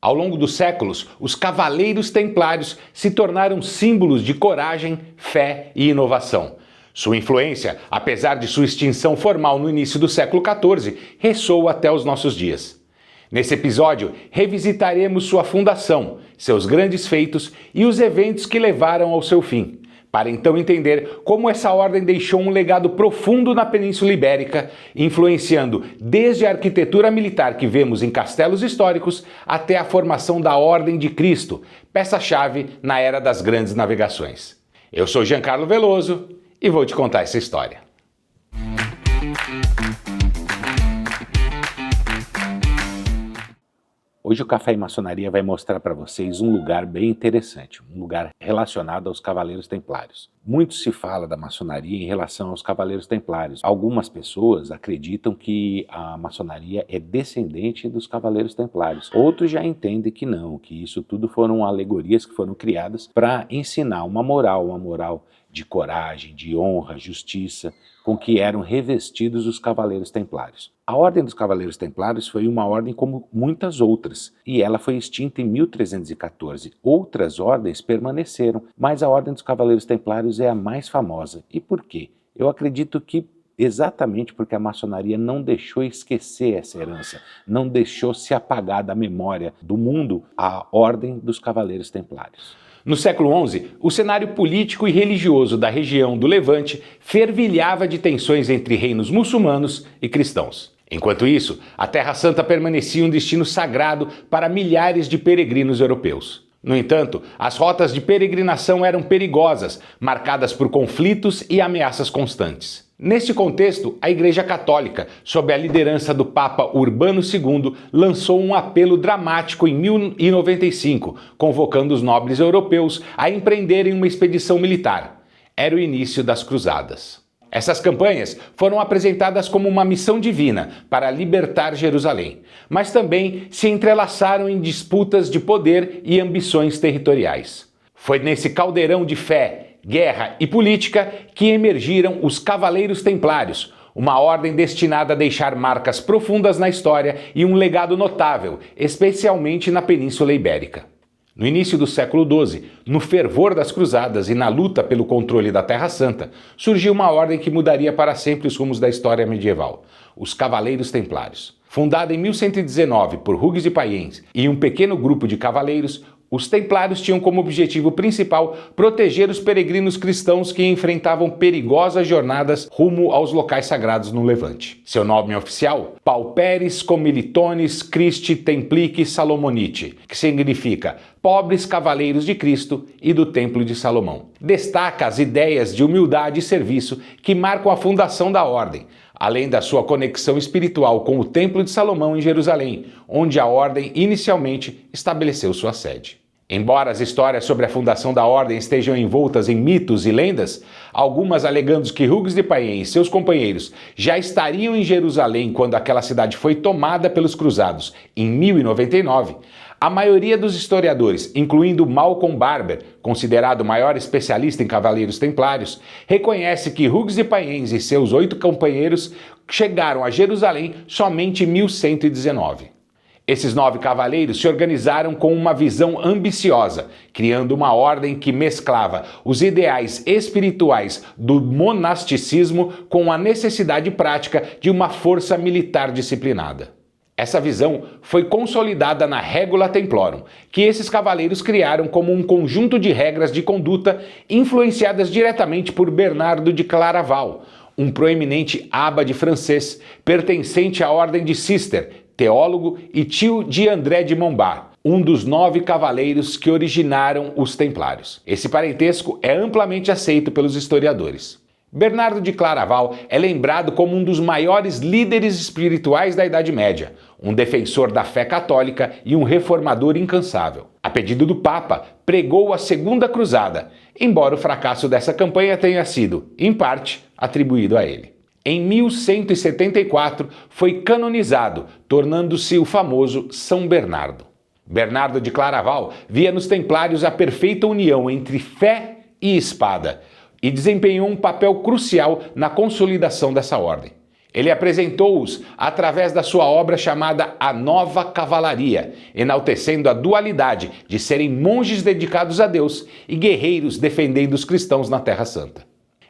Ao longo dos séculos, os Cavaleiros Templários se tornaram símbolos de coragem, fé e inovação. Sua influência, apesar de sua extinção formal no início do século XIV, ressoa até os nossos dias. Nesse episódio, revisitaremos sua fundação, seus grandes feitos e os eventos que levaram ao seu fim, para então entender como essa ordem deixou um legado profundo na Península Ibérica, influenciando desde a arquitetura militar que vemos em castelos históricos até a formação da Ordem de Cristo, peça-chave na era das grandes navegações. Eu sou Giancarlo Veloso e vou te contar essa história. Hoje o Café e Maçonaria vai mostrar para vocês um lugar bem interessante, um lugar relacionado aos Cavaleiros Templários. Muito se fala da maçonaria em relação aos Cavaleiros Templários. Algumas pessoas acreditam que a maçonaria é descendente dos Cavaleiros Templários. Outros já entendem que não, que isso tudo foram alegorias que foram criadas para ensinar uma moral de coragem, de honra, justiça, com que eram revestidos os Cavaleiros Templários. A Ordem dos Cavaleiros Templários foi uma ordem como muitas outras, e ela foi extinta em 1314. Outras ordens permaneceram, mas a Ordem dos Cavaleiros Templários é a mais famosa. E por quê? Eu acredito que exatamente porque a maçonaria não deixou esquecer essa herança, não deixou se apagar da memória do mundo a Ordem dos Cavaleiros Templários. No século XI, o cenário político e religioso da região do Levante fervilhava de tensões entre reinos muçulmanos e cristãos. Enquanto isso, a Terra Santa permanecia um destino sagrado para milhares de peregrinos europeus. No entanto, as rotas de peregrinação eram perigosas, marcadas por conflitos e ameaças constantes. Neste contexto, a Igreja Católica, sob a liderança do Papa Urbano II, lançou um apelo dramático em 1095, convocando os nobres europeus a empreenderem uma expedição militar. Era o início das Cruzadas. Essas campanhas foram apresentadas como uma missão divina para libertar Jerusalém, mas também se entrelaçaram em disputas de poder e ambições territoriais. Foi nesse caldeirão de fé, guerra e política que emergiram os Cavaleiros Templários, uma ordem destinada a deixar marcas profundas na história e um legado notável, especialmente na Península Ibérica. No início do século XII, no fervor das cruzadas e na luta pelo controle da Terra Santa, surgiu uma ordem que mudaria para sempre os rumos da história medieval, os Cavaleiros Templários. Fundada em 1119 por Hugues de Payens e um pequeno grupo de cavaleiros, os Templários tinham como objetivo principal proteger os peregrinos cristãos que enfrentavam perigosas jornadas rumo aos locais sagrados no Levante. Seu nome oficial? Pauperes Commilitones Christi Templici Salomonite, que significa Pobres Cavaleiros de Cristo e do Templo de Salomão. Destaca as ideias de humildade e serviço que marcam a fundação da ordem, além da sua conexão espiritual com o Templo de Salomão em Jerusalém, onde a ordem inicialmente estabeleceu sua sede. Embora as histórias sobre a fundação da ordem estejam envoltas em mitos e lendas, algumas alegando que Hugues de Payens e seus companheiros já estariam em Jerusalém quando aquela cidade foi tomada pelos cruzados em 1099, a maioria dos historiadores, incluindo Malcolm Barber, considerado o maior especialista em cavaleiros templários, reconhece que Hugues de Payens e seus 8 companheiros chegaram a Jerusalém somente em 1119. Esses 9 cavaleiros se organizaram com uma visão ambiciosa, criando uma ordem que mesclava os ideais espirituais do monasticismo com a necessidade prática de uma força militar disciplinada. Essa visão foi consolidada na Regula Templorum, que esses cavaleiros criaram como um conjunto de regras de conduta influenciadas diretamente por Bernardo de Claraval, um proeminente abade francês pertencente à Ordem de Cister, teólogo e tio de André de Montbard, um dos 9 cavaleiros que originaram os Templários. Esse parentesco é amplamente aceito pelos historiadores. Bernardo de Claraval é lembrado como um dos maiores líderes espirituais da Idade Média, um defensor da fé católica e um reformador incansável. A pedido do Papa, pregou a Segunda Cruzada, embora o fracasso dessa campanha tenha sido, em parte, atribuído a ele. Em 1174 foi canonizado, tornando-se o famoso São Bernardo. Bernardo de Claraval via nos Templários a perfeita união entre fé e espada, e desempenhou um papel crucial na consolidação dessa ordem. Ele apresentou-os através da sua obra chamada A Nova Cavalaria, enaltecendo a dualidade de serem monges dedicados a Deus e guerreiros defendendo os cristãos na Terra Santa.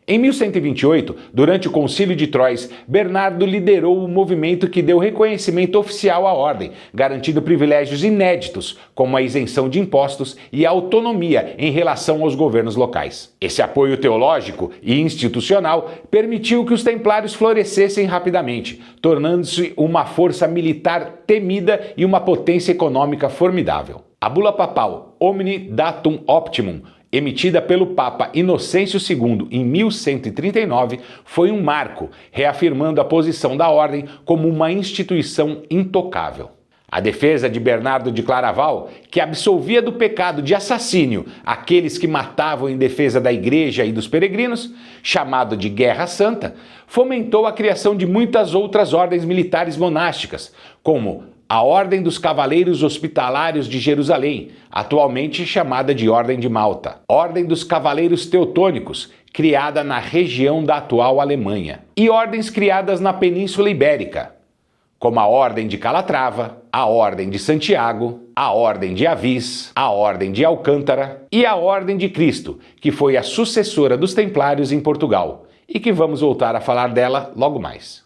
Em 1128, durante o Concílio de Troyes, Bernardo liderou o movimento que deu reconhecimento oficial à ordem, garantindo privilégios inéditos, como a isenção de impostos e a autonomia em relação aos governos locais. Esse apoio teológico e institucional permitiu que os templários florescessem rapidamente, tornando-se uma força militar temida e uma potência econômica formidável. A bula papal Omni Datum Optimum, emitida pelo Papa Inocêncio II em 1139, foi um marco, reafirmando a posição da ordem como uma instituição intocável. A defesa de Bernardo de Claraval, que absolvia do pecado de assassínio aqueles que matavam em defesa da Igreja e dos peregrinos, chamado de Guerra Santa, fomentou a criação de muitas outras ordens militares monásticas, como a Ordem dos Cavaleiros Hospitalários de Jerusalém, atualmente chamada de Ordem de Malta. Ordem dos Cavaleiros Teutônicos, criada na região da atual Alemanha. E ordens criadas na Península Ibérica, como a Ordem de Calatrava, a Ordem de Santiago, a Ordem de Avis, a Ordem de Alcântara e a Ordem de Cristo, que foi a sucessora dos Templários em Portugal, e que vamos voltar a falar dela logo mais.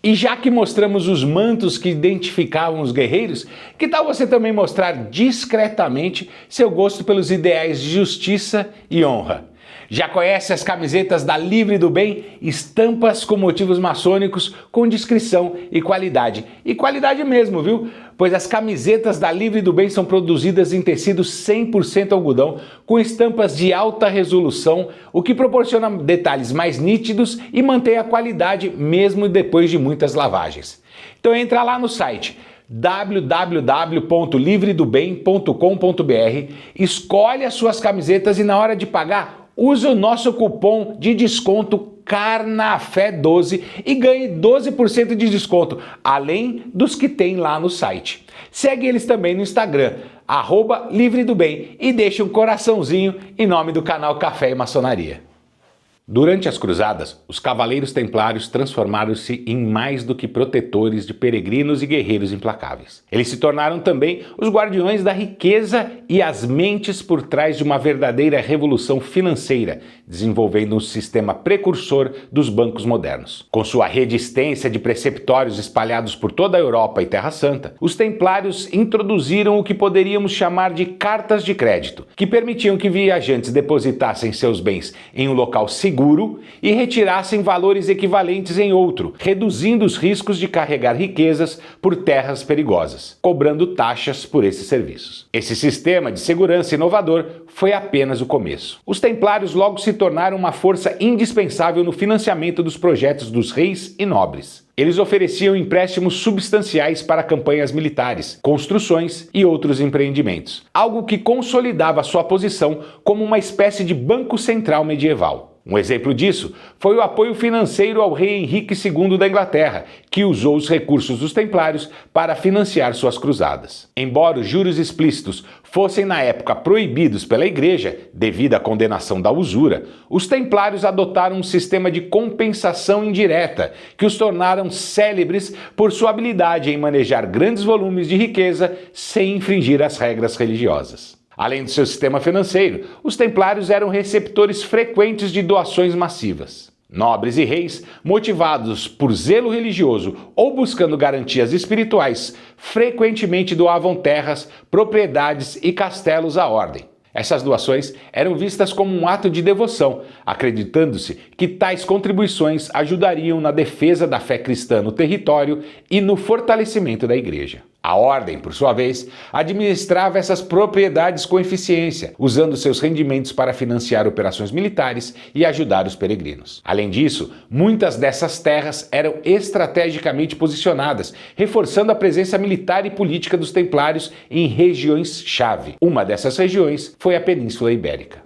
E já que mostramos os mantos que identificavam os guerreiros, que tal você também mostrar discretamente seu gosto pelos ideais de justiça e honra? Já conhece as camisetas da Livre do Bem? Estampas com motivos maçônicos com descrição e qualidade. E qualidade mesmo, viu? Pois as camisetas da Livre do Bem são produzidas em tecido 100% algodão, com estampas de alta resolução, o que proporciona detalhes mais nítidos e mantém a qualidade mesmo depois de muitas lavagens. Então entra lá no site www.livredobem.com.br, escolhe as suas camisetas e na hora de pagar, use o nosso cupom de desconto CARNAFÉ12 e ganhe 12% de desconto, além dos que tem lá no site. Segue eles também no Instagram, @livredobem, e deixe um coraçãozinho em nome do canal Café e Maçonaria. Durante as cruzadas, os cavaleiros templários transformaram-se em mais do que protetores de peregrinos e guerreiros implacáveis. Eles se tornaram também os guardiões da riqueza e as mentes por trás de uma verdadeira revolução financeira, desenvolvendo um sistema precursor dos bancos modernos. Com sua rede extensa de preceptórios espalhados por toda a Europa e Terra Santa, os templários introduziram o que poderíamos chamar de cartas de crédito, que permitiam que viajantes depositassem seus bens em um local seguro e retirassem valores equivalentes em outro, reduzindo os riscos de carregar riquezas por terras perigosas, cobrando taxas por esses serviços. Esse sistema de segurança inovador foi apenas o começo. Os templários logo se tornaram uma força indispensável no financiamento dos projetos dos reis e nobres. Eles ofereciam empréstimos substanciais para campanhas militares, construções e outros empreendimentos, algo que consolidava sua posição como uma espécie de banco central medieval. Um exemplo disso foi o apoio financeiro ao rei Henrique II da Inglaterra, que usou os recursos dos templários para financiar suas cruzadas. Embora os juros explícitos fossem na época proibidos pela Igreja, devido à condenação da usura, os templários adotaram um sistema de compensação indireta, que os tornaram célebres por sua habilidade em manejar grandes volumes de riqueza sem infringir as regras religiosas. Além do seu sistema financeiro, os templários eram receptores frequentes de doações massivas. Nobres e reis, motivados por zelo religioso ou buscando garantias espirituais, frequentemente doavam terras, propriedades e castelos à ordem. Essas doações eram vistas como um ato de devoção, acreditando-se que tais contribuições ajudariam na defesa da fé cristã no território e no fortalecimento da Igreja. A ordem, por sua vez, administrava essas propriedades com eficiência, usando seus rendimentos para financiar operações militares e ajudar os peregrinos. Além disso, muitas dessas terras eram estrategicamente posicionadas, reforçando a presença militar e política dos templários em regiões-chave. Uma dessas regiões foi a Península Ibérica.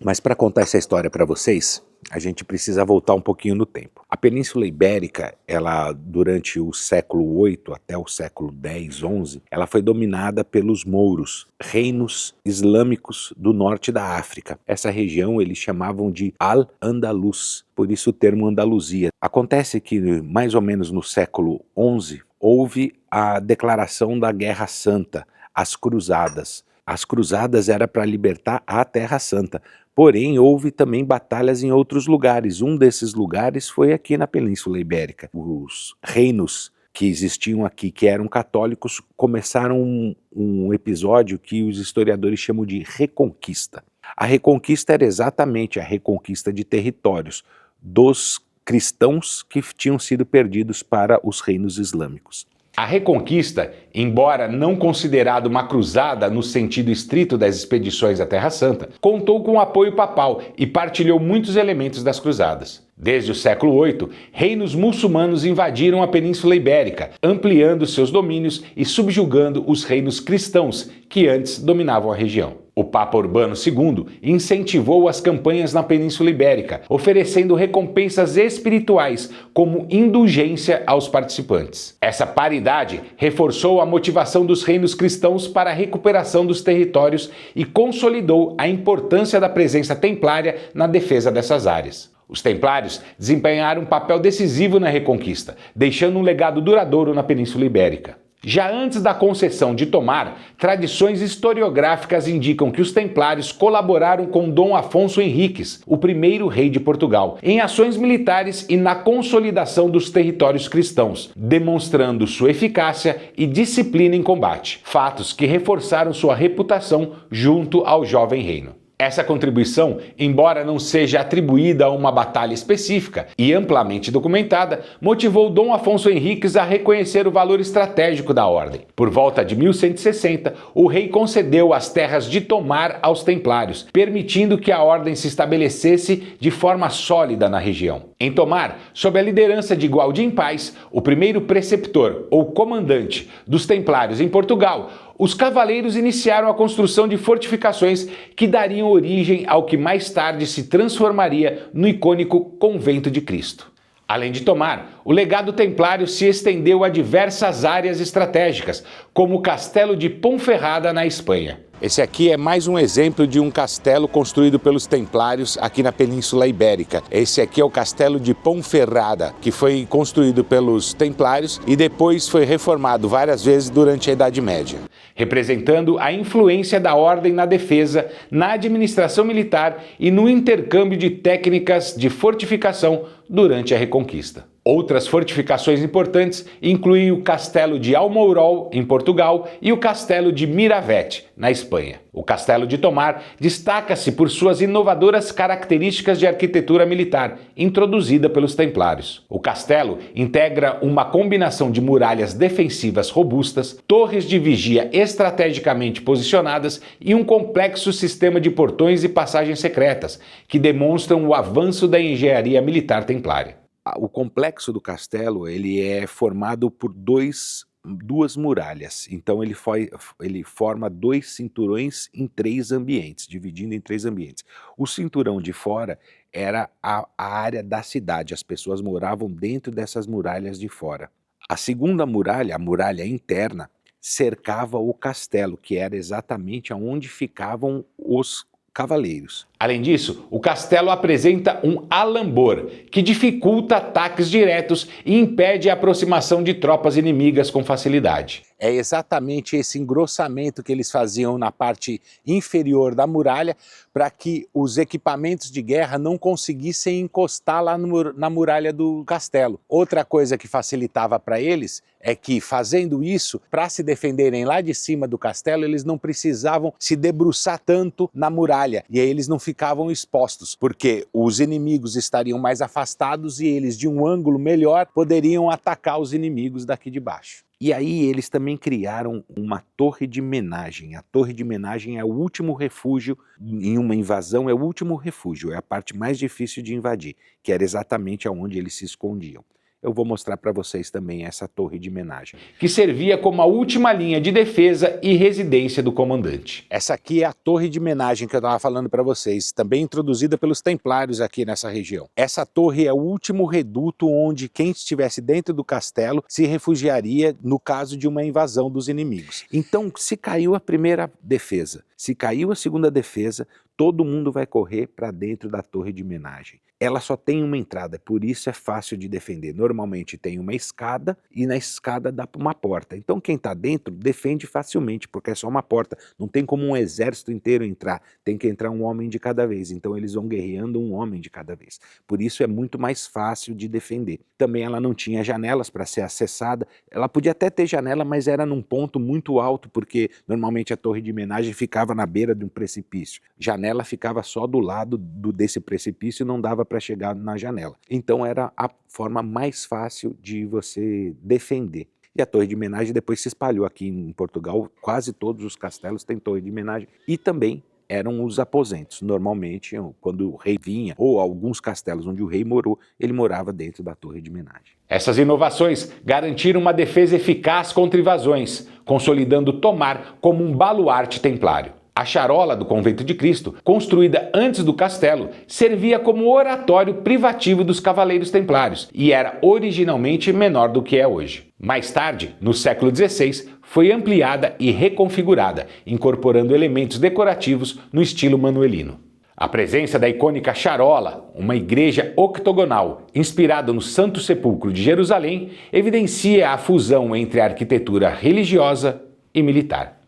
Mas para contar essa história para vocês, a gente precisa voltar um pouquinho no tempo. A Península Ibérica, ela durante o século VIII até o século X, XI, ela foi dominada pelos mouros, reinos islâmicos do norte da África. Essa região eles chamavam de Al-Andalus, por isso o termo Andaluzia. Acontece que mais ou menos no século XI houve a declaração da Guerra Santa, as Cruzadas. As Cruzadas era para libertar a Terra Santa. Porém, houve também batalhas em outros lugares. Um desses lugares foi aqui na Península Ibérica. Os reinos que existiam aqui, que eram católicos, começaram um episódio que os historiadores chamam de Reconquista. A Reconquista era exatamente a reconquista de territórios dos cristãos que tinham sido perdidos para os reinos islâmicos. A Reconquista, embora não considerada uma cruzada no sentido estrito das expedições à Terra Santa, contou com o apoio papal e partilhou muitos elementos das cruzadas. Desde o século VIII, reinos muçulmanos invadiram a Península Ibérica, ampliando seus domínios e subjugando os reinos cristãos que antes dominavam a região. O Papa Urbano II incentivou as campanhas na Península Ibérica, oferecendo recompensas espirituais como indulgência aos participantes. Essa paridade reforçou a motivação dos reinos cristãos para a recuperação dos territórios e consolidou a importância da presença templária na defesa dessas áreas. Os templários desempenharam um papel decisivo na Reconquista, deixando um legado duradouro na Península Ibérica. Já antes da concessão de Tomar, tradições historiográficas indicam que os templários colaboraram com Dom Afonso Henriques, o primeiro rei de Portugal, em ações militares e na consolidação dos territórios cristãos, demonstrando sua eficácia e disciplina em combate, fatos que reforçaram sua reputação junto ao jovem reino. Essa contribuição, embora não seja atribuída a uma batalha específica e amplamente documentada, motivou Dom Afonso Henriques a reconhecer o valor estratégico da ordem. Por volta de 1160, o rei concedeu as terras de Tomar aos templários, permitindo que a ordem se estabelecesse de forma sólida na região. Em Tomar, sob a liderança de Gualdim Paz, o primeiro preceptor ou comandante dos templários em Portugal, os cavaleiros iniciaram a construção de fortificações que dariam origem ao que mais tarde se transformaria no icônico Convento de Cristo. Além de Tomar, o legado templário se estendeu a diversas áreas estratégicas, como o Castelo de Ponferrada, na Espanha. Esse aqui é mais um exemplo de um castelo construído pelos templários aqui na Península Ibérica. Esse aqui é o Castelo de Ponferrada, que foi construído pelos templários e depois foi reformado várias vezes durante a Idade Média, representando a influência da ordem na defesa, na administração militar e no intercâmbio de técnicas de fortificação durante a Reconquista. Outras fortificações importantes incluem o Castelo de Almourol, em Portugal, e o Castelo de Miravet, na Espanha. O Castelo de Tomar destaca-se por suas inovadoras características de arquitetura militar, introduzida pelos templários. O castelo integra uma combinação de muralhas defensivas robustas, torres de vigia estrategicamente posicionadas e um complexo sistema de portões e passagens secretas, que demonstram o avanço da engenharia militar templária. O complexo do castelo ele é formado por duas muralhas, então ele forma dois cinturões em três ambientes, dividindo em três ambientes. O cinturão de fora era a área da cidade, as pessoas moravam dentro dessas muralhas de fora. A segunda muralha, a muralha interna, cercava o castelo, que era exatamente onde ficavam os cavaleiros. Além disso, o castelo apresenta um alambor, que dificulta ataques diretos e impede a aproximação de tropas inimigas com facilidade. É exatamente esse engrossamento que eles faziam na parte inferior da muralha para que os equipamentos de guerra não conseguissem encostar lá na muralha do castelo. Outra coisa que facilitava para eles é que, fazendo isso, para se defenderem lá de cima do castelo, eles não precisavam se debruçar tanto na muralha e aí eles não ficavam expostos, porque os inimigos estariam mais afastados e eles, de um ângulo melhor, poderiam atacar os inimigos daqui de baixo. E aí eles também criaram uma torre de menagem. A torre de menagem é o último refúgio, em uma invasão é o último refúgio, é a parte mais difícil de invadir, que era exatamente onde eles se escondiam. eu vou mostrar para vocês também essa torre de homenagem, que servia como a última linha de defesa e residência do comandante. Essa aqui é a torre de homenagem que eu estava falando para vocês, também introduzida pelos templários aqui nessa região. Essa torre é o último reduto onde quem estivesse dentro do castelo se refugiaria no caso de uma invasão dos inimigos. Então, se caiu a primeira defesa, se caiu a segunda defesa, todo mundo vai correr para dentro da torre de homenagem. Ela só tem uma entrada, por isso é fácil de defender. Normalmente tem uma escada e na escada dá para uma porta. Então quem está dentro defende facilmente, porque é só uma porta. Não tem como um exército inteiro entrar, tem que entrar um homem de cada vez. Então eles vão guerreando um homem de cada vez. Por isso é muito mais fácil de defender. Também ela não tinha janelas para ser acessada. Ela podia até ter janela, mas era num ponto muito alto, porque normalmente a torre de homenagem ficava na beira de um precipício. Janela ficava só do lado desse precipício e não dava para chegar na janela. Então era a forma mais fácil de você defender. E a torre de homenagem depois se espalhou aqui em Portugal, quase todos os castelos têm torre de homenagem e também eram os aposentos. Normalmente, quando o rei vinha, ou alguns castelos onde o rei morou, ele morava dentro da torre de homenagem. Essas inovações garantiram uma defesa eficaz contra invasões, consolidando Tomar como um baluarte templário. A charola do Convento de Cristo, construída antes do castelo, servia como oratório privativo dos cavaleiros templários e era originalmente menor do que é hoje. Mais tarde, no século XVI, foi ampliada e reconfigurada, incorporando elementos decorativos no estilo manuelino. A presença da icônica charola, uma igreja octogonal inspirada no Santo Sepulcro de Jerusalém, evidencia a fusão entre a arquitetura religiosa e militar.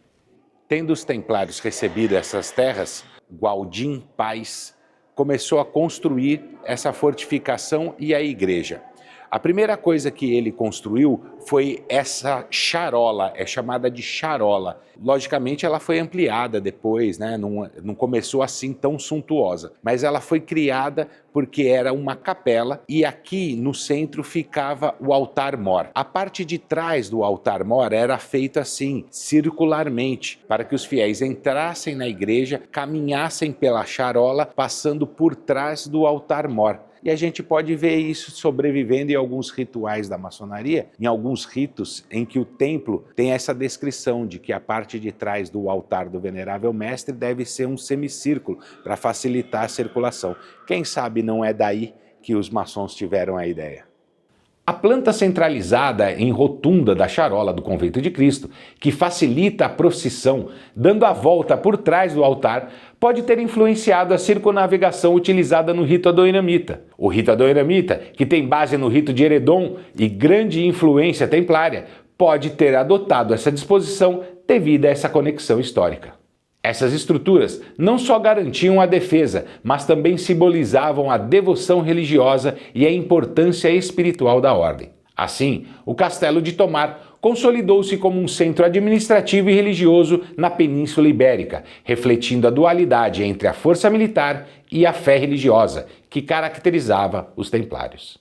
Tendo os templários recebido essas terras, Gualdim Paz começou a construir essa fortificação e a igreja. A primeira coisa que ele construiu foi essa charola, é chamada de charola. Logicamente ela foi ampliada depois, né? Não começou assim tão suntuosa, mas ela foi criada porque era uma capela e aqui no centro ficava o altar-mor. A parte de trás do altar-mor era feita assim, circularmente, para que os fiéis entrassem na igreja, caminhassem pela charola, passando por trás do altar-mor. E a gente pode ver isso sobrevivendo em alguns rituais da maçonaria, em alguns ritos em que o templo tem essa descrição de que a parte de trás do altar do venerável mestre deve ser um semicírculo para facilitar a circulação. Quem sabe não é daí que os maçons tiveram a ideia. A planta centralizada em rotunda da charola do Convento de Cristo, que facilita a procissão, dando a volta por trás do altar, pode ter influenciado a circunnavegação utilizada no rito adoiramita. O rito adoiramita, que tem base no rito de Eredon e grande influência templária, pode ter adotado essa disposição devido a essa conexão histórica. Essas estruturas não só garantiam a defesa, mas também simbolizavam a devoção religiosa e a importância espiritual da ordem. Assim, o Castelo de Tomar consolidou-se como um centro administrativo e religioso na Península Ibérica, refletindo a dualidade entre a força militar e a fé religiosa, que caracterizava os templários.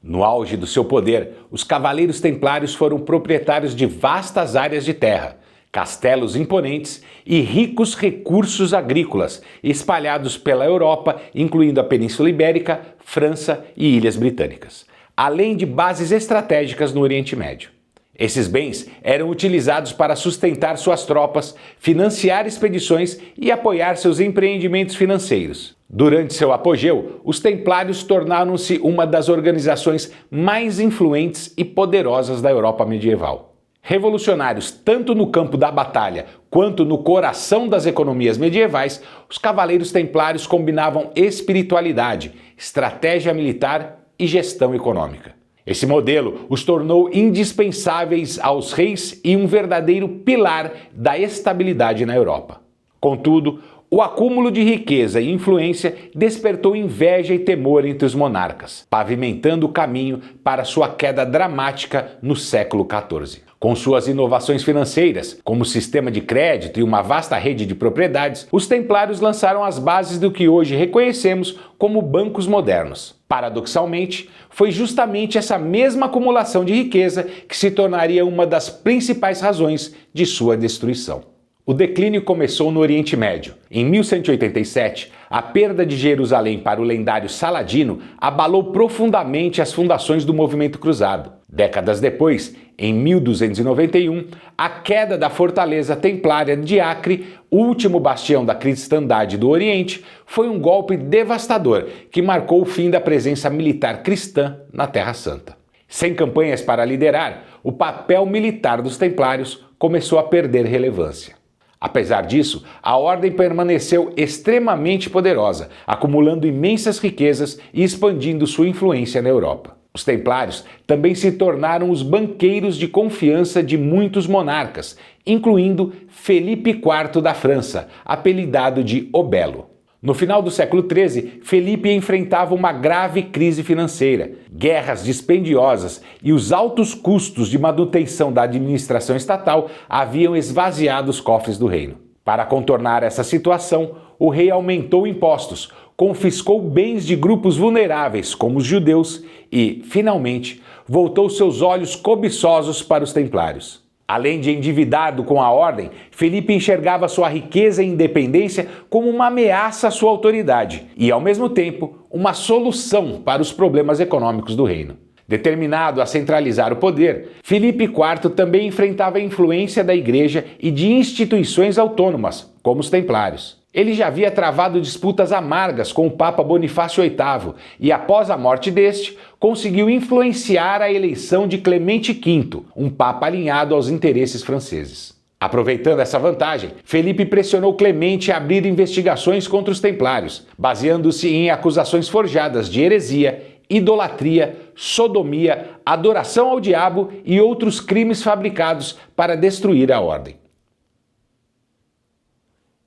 No auge do seu poder, os cavaleiros templários foram proprietários de vastas áreas de terra, castelos imponentes e ricos recursos agrícolas, espalhados pela Europa, incluindo a Península Ibérica, França e Ilhas Britânicas, além de bases estratégicas no Oriente Médio. Esses bens eram utilizados para sustentar suas tropas, financiar expedições e apoiar seus empreendimentos financeiros. Durante seu apogeu, os templários tornaram-se uma das organizações mais influentes e poderosas da Europa medieval. Revolucionários tanto no campo da batalha quanto no coração das economias medievais, os cavaleiros templários combinavam espiritualidade, estratégia militar e gestão econômica. Esse modelo os tornou indispensáveis aos reis e um verdadeiro pilar da estabilidade na Europa. Contudo, o acúmulo de riqueza e influência despertou inveja e temor entre os monarcas, pavimentando o caminho para sua queda dramática no século XIV. Com suas inovações financeiras, como sistema de crédito e uma vasta rede de propriedades, os templários lançaram as bases do que hoje reconhecemos como bancos modernos. Paradoxalmente, foi justamente essa mesma acumulação de riqueza que se tornaria uma das principais razões de sua destruição. O declínio começou no Oriente Médio. Em 1187, a perda de Jerusalém para o lendário Saladino abalou profundamente as fundações do movimento cruzado. Décadas depois, em 1291, a queda da fortaleza templária de Acre, último bastião da cristandade do Oriente, foi um golpe devastador que marcou o fim da presença militar cristã na Terra Santa. Sem campanhas para liderar, o papel militar dos templários começou a perder relevância. Apesar disso, a ordem permaneceu extremamente poderosa, acumulando imensas riquezas e expandindo sua influência na Europa. Os templários também se tornaram os banqueiros de confiança de muitos monarcas, incluindo Felipe IV da França, apelidado de O Belo. No final do século XIII, Felipe enfrentava uma grave crise financeira, guerras dispendiosas e os altos custos de manutenção da administração estatal haviam esvaziado os cofres do reino. Para contornar essa situação, o rei aumentou impostos, confiscou bens de grupos vulneráveis, como os judeus, e, finalmente, voltou seus olhos cobiçosos para os templários. Além de endividado com a ordem, Felipe enxergava sua riqueza e independência como uma ameaça à sua autoridade e, ao mesmo tempo, uma solução para os problemas econômicos do reino. Determinado a centralizar o poder, Felipe IV também enfrentava a influência da Igreja e de instituições autônomas, como os Templários. Ele já havia travado disputas amargas com o Papa Bonifácio VIII e, após a morte deste, conseguiu influenciar a eleição de Clemente V, um papa alinhado aos interesses franceses. Aproveitando essa vantagem, Felipe pressionou Clemente a abrir investigações contra os templários, baseando-se em acusações forjadas de heresia, idolatria, sodomia, adoração ao diabo e outros crimes fabricados para destruir a ordem.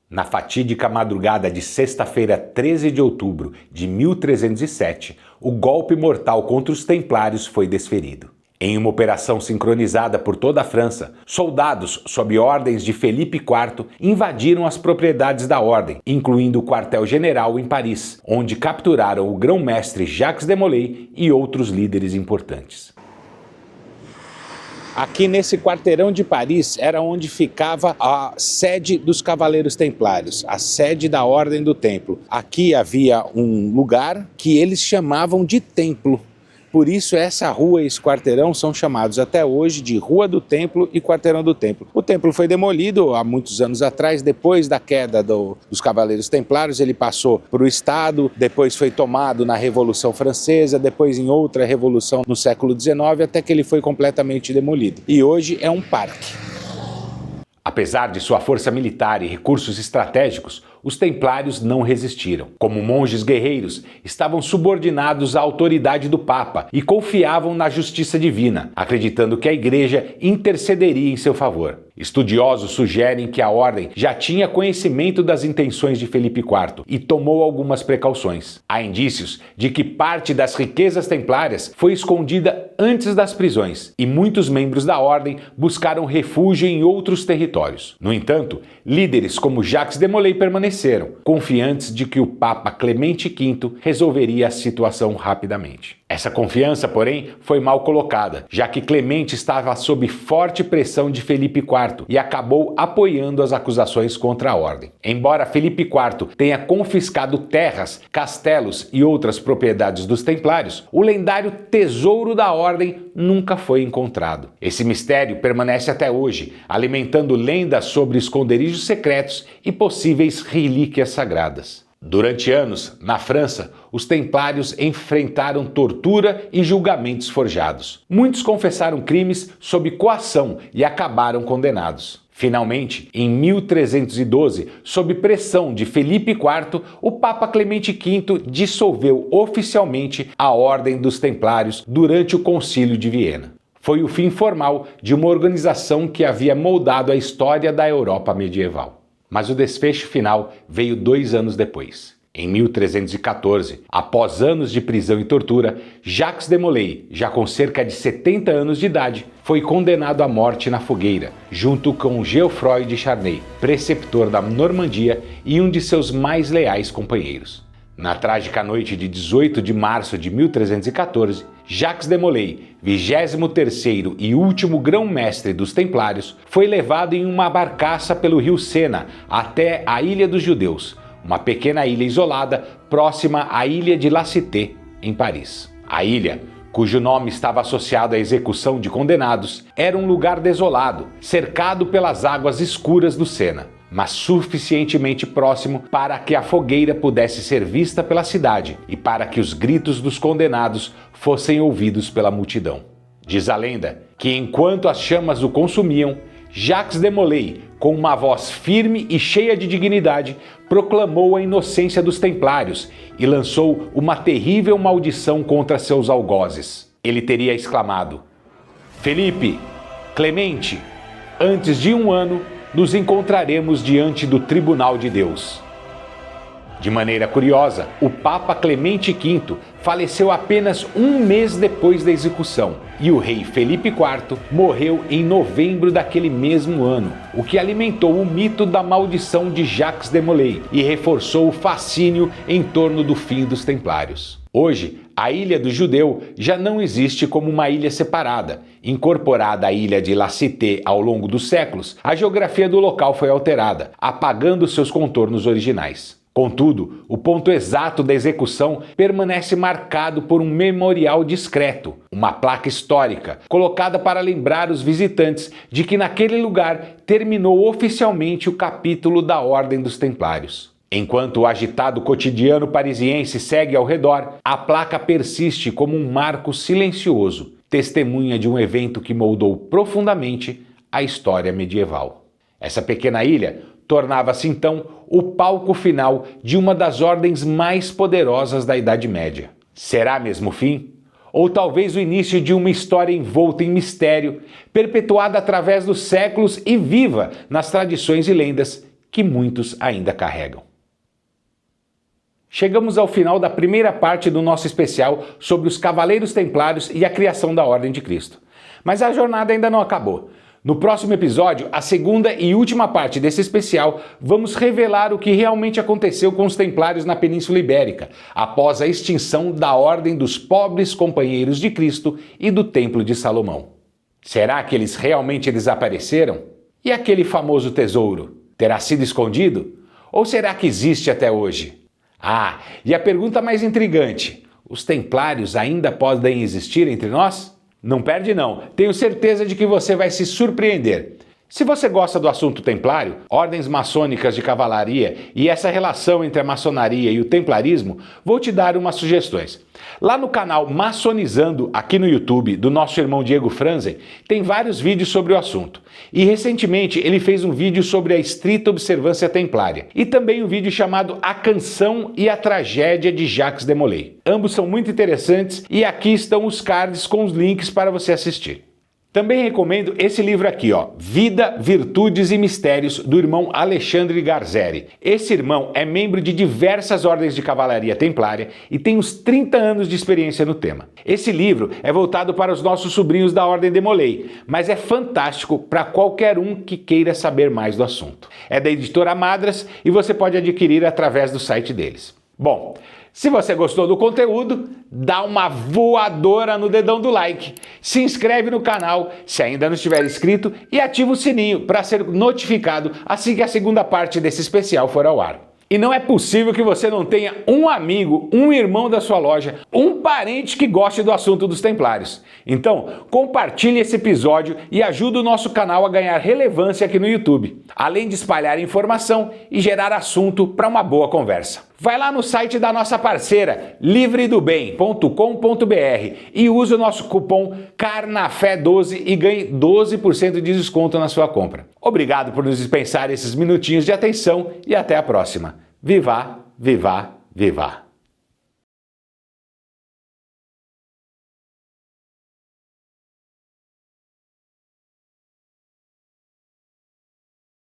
Na fatídica madrugada de sexta-feira, 13 de outubro de 1307, o golpe mortal contra os templários foi desferido. Em uma operação sincronizada por toda a França, soldados, sob ordens de Felipe IV, invadiram as propriedades da ordem, incluindo o quartel-general em Paris, onde capturaram o grão-mestre Jacques de Molay e outros líderes importantes. Aqui nesse quarteirão de Paris era onde ficava a sede dos Cavaleiros Templários, a sede da Ordem do Templo. Aqui havia um lugar que eles chamavam de templo. Por isso essa rua e esse quarteirão são chamados até hoje de Rua do Templo e Quarteirão do Templo. O templo foi demolido há muitos anos atrás, depois da queda dos Cavaleiros Templários, ele passou para o Estado, depois foi tomado na Revolução Francesa, depois em outra revolução no século XIX, até que ele foi completamente demolido. E hoje é um parque. Apesar de sua força militar e recursos estratégicos, os templários não resistiram. Como monges guerreiros, estavam subordinados à autoridade do Papa e confiavam na justiça divina, acreditando que a Igreja intercederia em seu favor. Estudiosos sugerem que a ordem já tinha conhecimento das intenções de Felipe IV e tomou algumas precauções. Há indícios de que parte das riquezas templárias foi escondida antes das prisões e muitos membros da ordem buscaram refúgio em outros territórios. No entanto, líderes como Jacques de Molay permaneceram, confiantes de que o Papa Clemente V resolveria a situação rapidamente. Essa confiança, porém, foi mal colocada, já que Clemente estava sob forte pressão de Felipe IV e acabou apoiando as acusações contra a ordem. Embora Felipe IV tenha confiscado terras, castelos e outras propriedades dos templários, o lendário tesouro da ordem nunca foi encontrado. Esse mistério permanece até hoje, alimentando lendas sobre esconderijos secretos e possíveis relíquias sagradas. Durante anos, na França, os templários enfrentaram tortura e julgamentos forjados. Muitos confessaram crimes sob coação e acabaram condenados. Finalmente, em 1312, sob pressão de Felipe IV, o Papa Clemente V dissolveu oficialmente a Ordem dos Templários durante o Concílio de Viena. Foi o fim formal de uma organização que havia moldado a história da Europa medieval. Mas o desfecho final veio 2 anos depois. Em 1314, após anos de prisão e tortura, Jacques de Molay, já com cerca de 70 anos de idade, foi condenado à morte na fogueira, junto com Geoffroy de Charnay, preceptor da Normandia e um de seus mais leais companheiros. Na trágica noite de 18 de março de 1314, Jacques de Molay, 23º e último grão-mestre dos Templários, foi levado em uma barcaça pelo rio Sena até a Ilha dos Judeus, uma pequena ilha isolada próxima à ilha de La Cité, em Paris. A ilha, cujo nome estava associado à execução de condenados, era um lugar desolado, cercado pelas águas escuras do Sena, mas suficientemente próximo para que a fogueira pudesse ser vista pela cidade e para que os gritos dos condenados fossem ouvidos pela multidão. Diz a lenda que enquanto as chamas o consumiam, Jacques de Molay, com uma voz firme e cheia de dignidade, proclamou a inocência dos templários e lançou uma terrível maldição contra seus algozes. Ele teria exclamado: Felipe, Clemente, antes de 1 ano, nos encontraremos diante do tribunal de Deus. De maneira curiosa, o Papa Clemente V faleceu apenas 1 mês depois da execução e o rei Felipe IV morreu em novembro daquele mesmo ano, o que alimentou o mito da maldição de Jacques de Molay e reforçou o fascínio em torno do fim dos Templários. Hoje, a Ilha do Judeu já não existe como uma ilha separada. Incorporada à ilha de La Cité ao longo dos séculos, a geografia do local foi alterada, apagando seus contornos originais. Contudo, o ponto exato da execução permanece marcado por um memorial discreto, uma placa histórica, colocada para lembrar os visitantes de que naquele lugar terminou oficialmente o capítulo da Ordem dos Templários. Enquanto o agitado cotidiano parisiense segue ao redor, a placa persiste como um marco silencioso, testemunha de um evento que moldou profundamente a história medieval. Essa pequena ilha tornava-se então o palco final de uma das ordens mais poderosas da Idade Média. Será mesmo o fim? Ou talvez o início de uma história envolta em mistério, perpetuada através dos séculos e viva nas tradições e lendas que muitos ainda carregam. Chegamos ao final da primeira parte do nosso especial sobre os Cavaleiros Templários e a criação da Ordem de Cristo. Mas a jornada ainda não acabou. No próximo episódio, a segunda e última parte desse especial, vamos revelar o que realmente aconteceu com os Templários na Península Ibérica, após a extinção da Ordem dos Pobres Companheiros de Cristo e do Templo de Salomão. Será que eles realmente desapareceram? E aquele famoso tesouro? Terá sido escondido? Ou será que existe até hoje? Ah, e a pergunta mais intrigante: os Templários ainda podem existir entre nós? Não perde não, tenho certeza de que você vai se surpreender. Se você gosta do assunto templário, ordens maçônicas de cavalaria e essa relação entre a maçonaria e o templarismo, vou te dar umas sugestões. Lá no canal Maçonizando, aqui no YouTube, do nosso irmão Diego Franzen, tem vários vídeos sobre o assunto. E recentemente ele fez um vídeo sobre a estrita observância templária e também um vídeo chamado A Canção e a Tragédia de Jacques de Molay. Ambos são muito interessantes e aqui estão os cards com os links para você assistir. Também recomendo esse livro aqui, Vida, Virtudes e Mistérios, do irmão Alexandre Garzeri. Esse irmão é membro de diversas ordens de cavalaria templária e tem uns 30 anos de experiência no tema. Esse livro é voltado para os nossos sobrinhos da Ordem de Molay, mas é fantástico para qualquer um que queira saber mais do assunto. É da editora Madras e você pode adquirir através do site deles. Bom, se você gostou do conteúdo, dá uma voadora no dedão do like, se inscreve no canal se ainda não estiver inscrito e ativa o sininho para ser notificado assim que a segunda parte desse especial for ao ar. E não é possível que você não tenha um amigo, um irmão da sua loja, um parente que goste do assunto dos Templários. Então, compartilhe esse episódio e ajude o nosso canal a ganhar relevância aqui no YouTube, além de espalhar informação e gerar assunto para uma boa conversa. Vai lá no site da nossa parceira, livredobem.com.br e use o nosso cupom CARNAFÉ12 e ganhe 12% de desconto na sua compra. Obrigado por nos dispensar esses minutinhos de atenção e até a próxima. Viva, viva, viva!